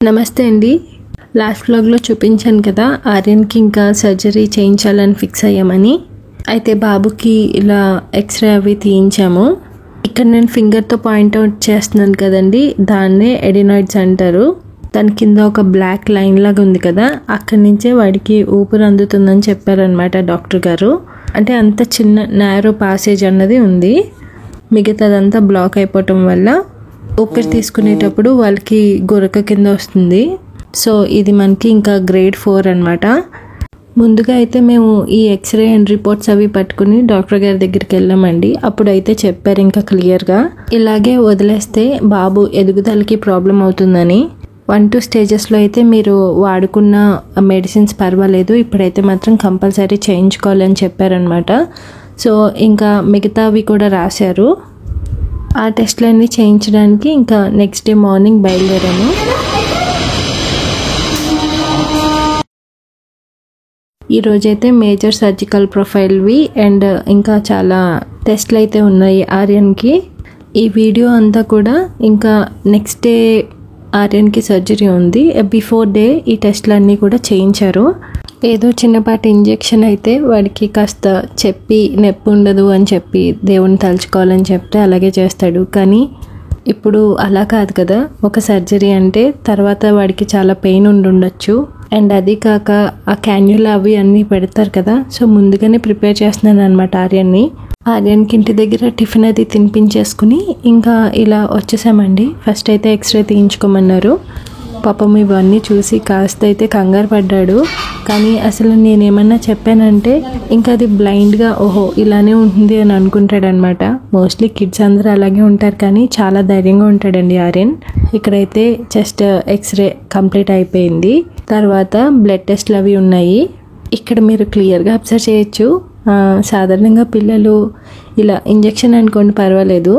నమస్తే అండి. లాస్ట్ వ్లాగ్లో చూపించాను కదా ఆర్యన్కి ఇంకా సర్జరీ చేయించాలని ఫిక్స్ అయ్యామని. అయితే బాబుకి ఇలా ఎక్స్రే అవి తీయించాము. ఇక్కడ నేను ఫింగర్తో పాయింట్అవుట్ చేస్తున్నాను కదండి, దాన్నే ఎడినాయిడ్స్ అంటారు. దాని కింద ఒక బ్లాక్ లైన్ లాగా ఉంది కదా, అక్కడి నుంచే వాడికి ఊపిరి అందుతుందని చెప్పారనమాట డాక్టర్ గారు. అంటే అంత చిన్న నారో పాసేజ్ అన్నది ఉంది, మిగతాదంతా బ్లాక్ అయిపోవటం వల్ల ఊపిరి తీసుకునేటప్పుడు వాళ్ళకి గురక కింద వస్తుంది. సో ఇది మనకి ఇంకా గ్రేడ్ 4 అనమాట. ముందుగా అయితే మేము ఈ ఎక్స్రే అండ్ రిపోర్ట్స్ అవి పట్టుకుని డాక్టర్ గారి దగ్గరికి వెళ్ళామండి. అప్పుడైతే చెప్పారు ఇంకా క్లియర్గా, ఇలాగే వదిలేస్తే బాబు ఎదుగుదలకి ప్రాబ్లం అవుతుందని. 1-2 స్టేజెస్లో అయితే మీరు వాడుకున్న మెడిసిన్స్ పర్వాలేదు, ఇప్పుడైతే మాత్రం కంపల్సరీ చేయించుకోవాలని చెప్పారనమాట. సో ఇంకా మిగతావి కూడా రాశారు. ఆ టెస్ట్లన్నీ చేయించడానికి ఇంకా నెక్స్ట్ డే మార్నింగ్ బయలుదేరాము. ఈరోజైతే మేజర్ సర్జికల్ ప్రొఫైల్వి అండ్ ఇంకా చాలా టెస్ట్లు అయితే ఉన్నాయి ఆర్యన్కి. ఈ వీడియో అంతా కూడా ఇంకా నెక్స్ట్ డే ఆర్యన్కి సర్జరీ ఉంది, బిఫోర్ డే ఈ టెస్ట్లన్నీ కూడా చేయించారు. ఏదో చిన్నపాటి ఇంజెక్షన్ అయితే వాడికి కాస్త చెప్పి నొప్పి ఉండదు అని చెప్పి దేవుని తలుచుకోవాలని చెప్తే అలాగే చేస్తాడు. కానీ ఇప్పుడు అలా కాదు కదా, ఒక సర్జరీ అంటే తర్వాత వాడికి చాలా పెయిన్ ఉండొచ్చు. అండ్ అది కాక ఆ క్యాన్యులా అవి అన్నీ పెడతారు కదా. సో ముందుగానే ప్రిపేర్ చేస్తున్నాను అనమాట ఆర్యన్కి ఇంటి దగ్గర టిఫిన్ అది తినిపించేసుకుని ఇంకా ఇలా వచ్చేసామండి. ఫస్ట్ అయితే ఎక్స్రే తీయించుకోమన్నారు. పాపం ఇవన్నీ చూసి కాస్త అయితే కంగారు పడ్డాడు. కానీ అసలు నేనేమన్నా చెప్పానంటే ఇంకా అది బ్లైండ్గా ఓహో ఇలానే ఉంటుంది అని అనుకుంటాడనమాట. మోస్ట్లీ కిడ్స్ అందరూ అలాగే ఉంటారు, కానీ చాలా ధైర్యంగా ఉంటాడండి ఆర్యన్. ఇక్కడైతే చెస్ట్ ఎక్స్రే కంప్లీట్ అయిపోయింది. తర్వాత బ్లడ్ టెస్ట్లు అవి ఉన్నాయి. ఇక్కడ మీరు క్లియర్గా అబ్జర్వ్ చేయొచ్చు. సాధారణంగా పిల్లలు ఇలా ఇంజెక్షన్ అనుకోండి పర్వాలేదు,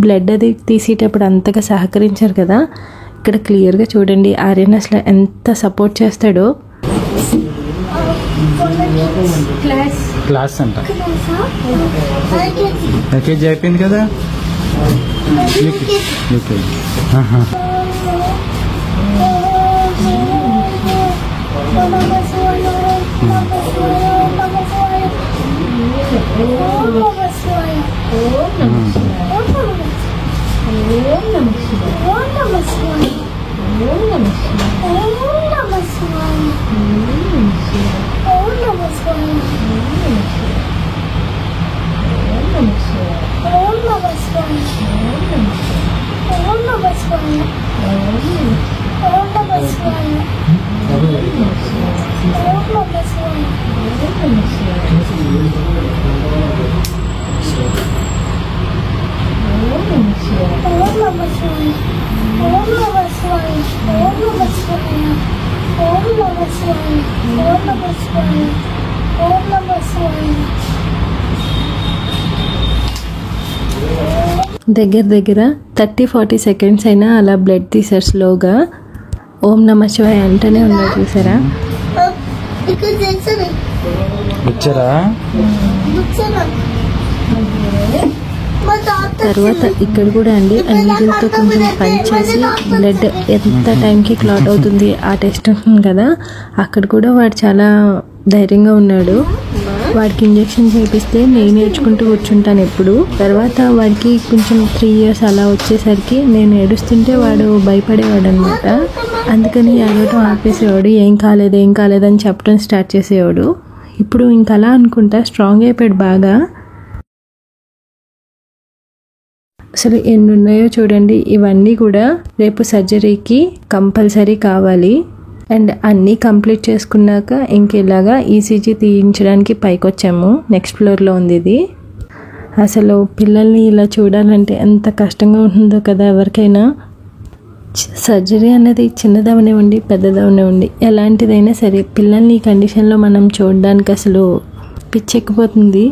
బ్లడ్ అది తీసేటప్పుడు అంతగా సహకరించారు కదా. ఇక్కడ క్లియర్గా చూడండి ఆర్యన్ అసలు ఎంత సపోర్ట్ చేస్తాడో. క్లాస్ అంట ఎల్కేజీ అయిపోయింది కదా, యూకేజీ. దగ్గర 30-40 సెకండ్స్ అయినా అలా బ్లడ్ తీసారు స్లోగా. ఓం నమ శివాయ అంటూనే ఉన్నారు, చూసారా. తర్వాత ఇక్కడ కూడా అండి నీళ్ళతో కొంచెం పని చేసి బ్లడ్ ఎంత టైంకి క్లాట్ అవుతుంది ఆ టెస్ట్ ఉంటుంది కదా, అక్కడ కూడా వాడు చాలా ధైర్యంగా ఉన్నాడు. వాడికి ఇంజెక్షన్ చేపిస్తే నేను నేర్చుకుంటూ కూర్చుంటాను ఎప్పుడు. తర్వాత వాడికి కొంచెం 3 years అలా వచ్చేసరికి నేను ఏడుస్తుంటే వాడు భయపడేవాడు అనమాట. అందుకని ఏడవటం ఆపేసేవాడు, ఏం కాలేదని చెప్పడం స్టార్ట్ చేసేవాడు. ఇప్పుడు ఇంకా అలా అనుకుంటా స్ట్రాంగ్ అయిపోయాడు బాగా. అసలు ఎన్ని ఉన్నాయో చూడండి. ఇవన్నీ కూడా రేపు సర్జరీకి కంపల్సరీ కావాలి. అండ్ అన్నీ కంప్లీట్ చేసుకున్నాక ఇంకెలాగా ఈసీజీ తీయించడానికి పైకి వచ్చాము. నెక్స్ట్ ఫ్లోర్లో ఉంది ఇది. అసలు పిల్లల్ని ఇలా చూడాలంటే ఎంత కష్టంగా ఉంటుందో కదా ఎవరికైనా. సర్జరీ అన్నది చిన్నదవనివ్వండి పెద్దదవనివ్వండి ఎలాంటిదైనా సరే పిల్లల్ని ఈ కండిషన్లో మనం చూడడానికి అసలు పిచ్చెక్కిపోతుంది.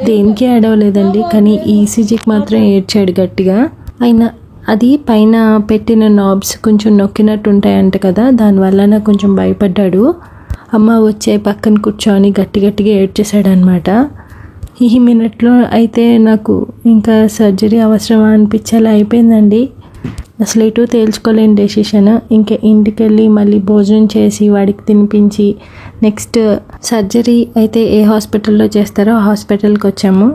దేనికి ఏడవలేదండి, కానీ ఈసీజీకి మాత్రం ఏడ్చాడు గట్టిగా. అయినా అది పైన పెట్టిన నాబ్స్ కొంచెం నొక్కినట్టు ఉంటాయంట కదా, దానివల్ల నాకు కొంచెం భయపడ్డాడు. అమ్మ వచ్చే పక్కన కూర్చొని గట్టిగా ఏడ్చేశాడు అనమాట. ఈ మినిట్లో అయితే నాకు ఇంకా సర్జరీ అవసరమా అనిపించేలా అయిపోయిందండి. అసలు ఎటు తేల్చుకోలేని డెసిషన్. ఇంకా ఇంటికి వెళ్ళి మళ్ళీ భోజనం చేసి వాడికి తినిపించి నెక్స్ట్ సర్జరీ అయితే ఏ హాస్పిటల్లో చేస్తారో ఆ హాస్పిటల్కి వచ్చాము.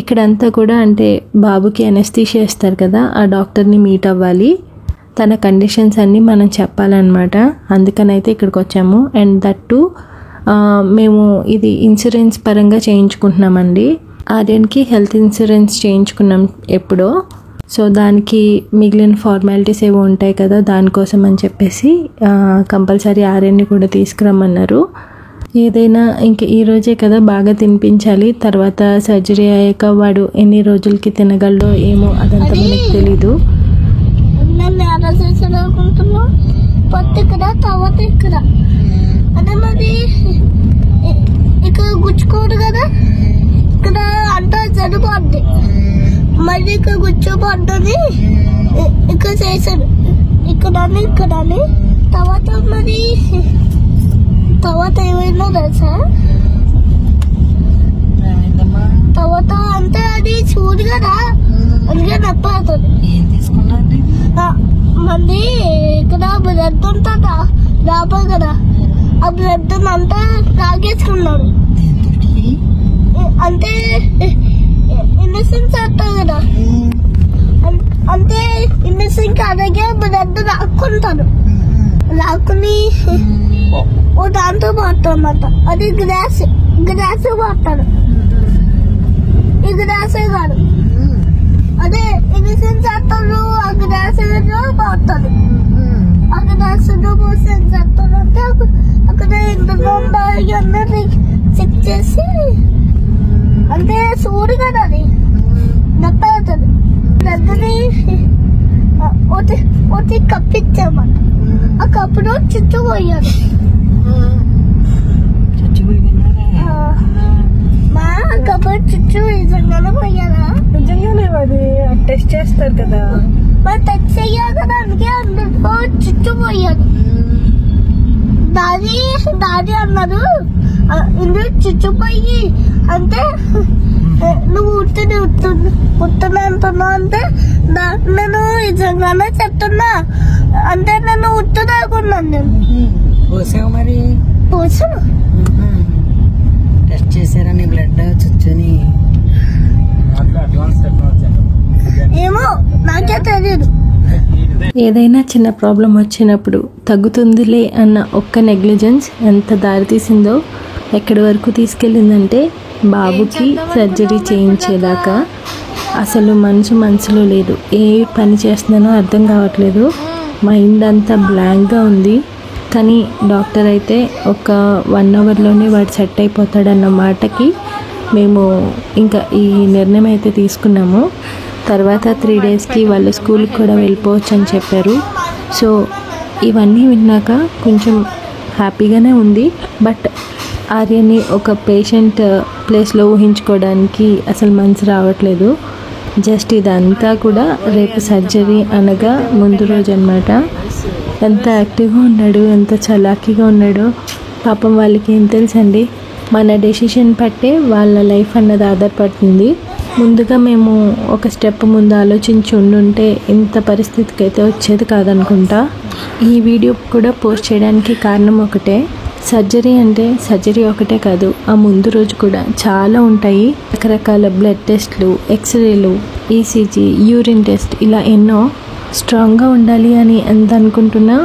ఇక్కడంతా కూడా అంటే బాబుకి అనెస్థీషియా ఇస్తారు కదా, ఆ డాక్టర్ని మీట్ అవ్వాలి, తన కండిషన్స్ అన్నీ మనం చెప్పాలన్నమాట. అందుకనైతే ఇక్కడికి వచ్చాము. అండ్ దట్టు మేము ఇది ఇన్సూరెన్స్ పరంగా చేయించుకుంటున్నామండి. ఆర్యన్కి హెల్త్ ఇన్సూరెన్స్ చేయించుకున్నాం ఎప్పుడో. సో దానికి మిగిలిన ఫార్మాలిటీస్ ఏవో ఉంటాయి కదా, దానికోసం అని చెప్పేసి కంపల్సరీ ఆర్యన్ని కూడా తీసుకురమ్మన్నారు. ఏదైనా ఇంక ఈరోజే కదా బాగా తినిపించాలి, తర్వాత సర్జరీ అయ్యాక వాడు ఎన్ని రోజులకి తినగలడో ఏమో అదంతా మనకు తెలీదు. ఇక్కడ గుచ్చుకోడు కదా, ఇక్కడ అంతా చనిపోద్ది, మళ్ళీ ఇక్కడ కూర్చోబడ్డది, ఇక్కడ చేశాడు ఇక్కడ తర్వాత మరి తర్వాత ఏమైందో తెలుసా, తర్వాత అంటే అది చూడు కదా, అందుకే నొప్పి అవుతుంది. మళ్ళీ ఇక్కడ బ్లడ్ ఉంటుందా లోపల కదా, ఆ బ్లడ్ అంతా తాగేసుకున్నాడు. అంటే ఇన్నసెన్స్ అంటారు కదా, అంటే ఇన్నసెన్స్ అలాగే బ్లడ్ లాక్కుని ఓ దాంతో పోతాడు అన్నమాట. అది గ్లాస్ పోతాడు, ఈ గ్లాసే కాదు, అదే ఇన్నసెన్స్ అంటారు. ఆ గ్లాస్ పోతాడు, ఆ గ్లాస్ సెన్స్ అంటారు. అంటే అక్కడ ఇంట్లో అన్నీ చెక్ చేసి అంటే చూడు కదా, అది నొప్పి అవుతుంది. దగ్గరని ఒకటి కప్పు ఇచ్చామన్నమాట. ఆ కప్పులో చుట్టూ పోయాడు. మా కప్పు చుట్టూ నిజంగానే పోయారా? నిజంగానే అది టెస్ట్ చేస్తారు కదా, మరి టెస్ట్ చెయ్యాలి కదా, అందుకే అందులో చుట్టూ పోయాడు. దాది అన్నారు ఇందులో చుట్టుపోయి అంటే నువ్వు ఉత్తనే అంటున్నావు అంటే నేను నిజంగానే చెప్తున్నా అంటే నేను ఉత్తదాకున్నాను. నేను పోసాను టెస్ట్ చేశారని బ్లడ్ చుచ్చని ఏమో నాకే తెలియదు. ఏదైనా చిన్న ప్రాబ్లం వచ్చినప్పుడు తగ్గుతుందిలే అన్న ఒక్క నెగ్లిజెన్స్ ఎంత దారితీసిందో, ఎక్కడి వరకు తీసుకెళ్ళిందంటే బాబుకి సర్జరీ చేయించేదాకా అసలు మనసులో లేదు. ఏ పని చేస్తున్నానో అర్థం కావట్లేదు, మైండ్ అంతా బ్లాంక్గా ఉంది. కానీ డాక్టర్ అయితే ఒక 1 అవర్లోనే వాడు సెట్ అయిపోతాడన్న మాటకి మేము ఇంకా ఈ నిర్ణయం అయితే తీసుకున్నాము. తర్వాత 3 డేస్కి వాళ్ళ స్కూల్కి కూడా వెళ్ళిపోవచ్చు అని చెప్పారు. సో ఇవన్నీ విన్నాక కొంచెం హ్యాపీగానే ఉంది. బట్ ఆర్యని ఒక పేషెంట్ ప్లేస్లో ఊహించుకోవడానికి అసలు మనసు రావట్లేదు. జస్ట్ ఇదంతా కూడా రేపు సర్జరీ అనగా ముందు రోజు అనమాట. ఎంత యాక్టివ్గా ఉన్నాడు, ఎంత చలాకీగా ఉన్నాడో. పాపం వాళ్ళకి ఏం తెలుసండి, మన డెసిషన్ పట్టే వాళ్ళ లైఫ్ అన్నది ఆధారపడుతుంది. ముందుగా మేము ఒక స్టెప్ ముందు ఆలోచించి ఉండుంటే ఇంత పరిస్థితికి అయితే వచ్చేది కాదనుకుంటా. ఈ వీడియో కూడా పోస్ట్ చేయడానికి కారణం ఒకటే, సర్జరీ అంటే సర్జరీ ఒకటే కాదు, ఆ ముందు రోజు కూడా చాలా ఉంటాయి. రకరకాల బ్లడ్ టెస్ట్లు, ఎక్స్రేలు, ఈసీజీ, యూరిన్ టెస్ట్, ఇలా ఎన్నో. స్ట్రాంగ్గా ఉండాలి అని ఎంత అనుకుంటున్నా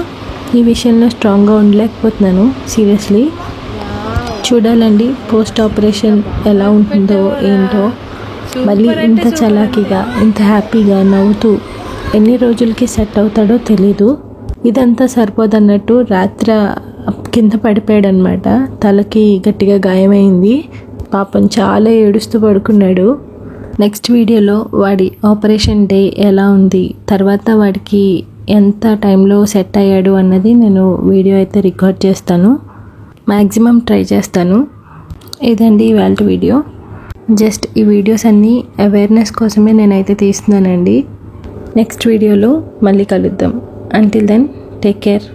ఈ విషయంలో స్ట్రాంగ్గా ఉండలేకపోతున్నాను. సీరియస్లీ చూడాలండి పోస్ట్ ఆపరేషన్ ఎలా ఉంటుందో ఏంటో. మళ్ళీ ఇంత చలాకీగా, ఇంత హ్యాపీగా నవ్వుతూ ఎన్ని రోజులకి సెట్ అవుతాడో తెలీదు. ఇదంతా సరిపోదన్నట్టు రాత్రి కింద పడిపోయాడు అనమాట. తలకి గట్టిగా గాయమైంది. పాపం చాలా ఏడుస్తూ పడుకున్నాడు. నెక్స్ట్ వీడియోలో వాడి ఆపరేషన్ డే ఎలా ఉంది, తర్వాత వాడికి ఎంత టైంలో సెట్ అయ్యాడు అన్నది నేను వీడియో అయితే రికార్డ్ చేస్తాను. మ్యాక్సిమం ట్రై చేస్తాను. ఇదండి ఇవాళ వీడియో. జస్ట్ ఈ వీడియోస్ అన్నీ అవేర్నెస్ కోసమే నేనైతే తీస్తున్నానండి. నెక్స్ట్ వీడియోలో మళ్ళీ కలుద్దాం. Until then take care.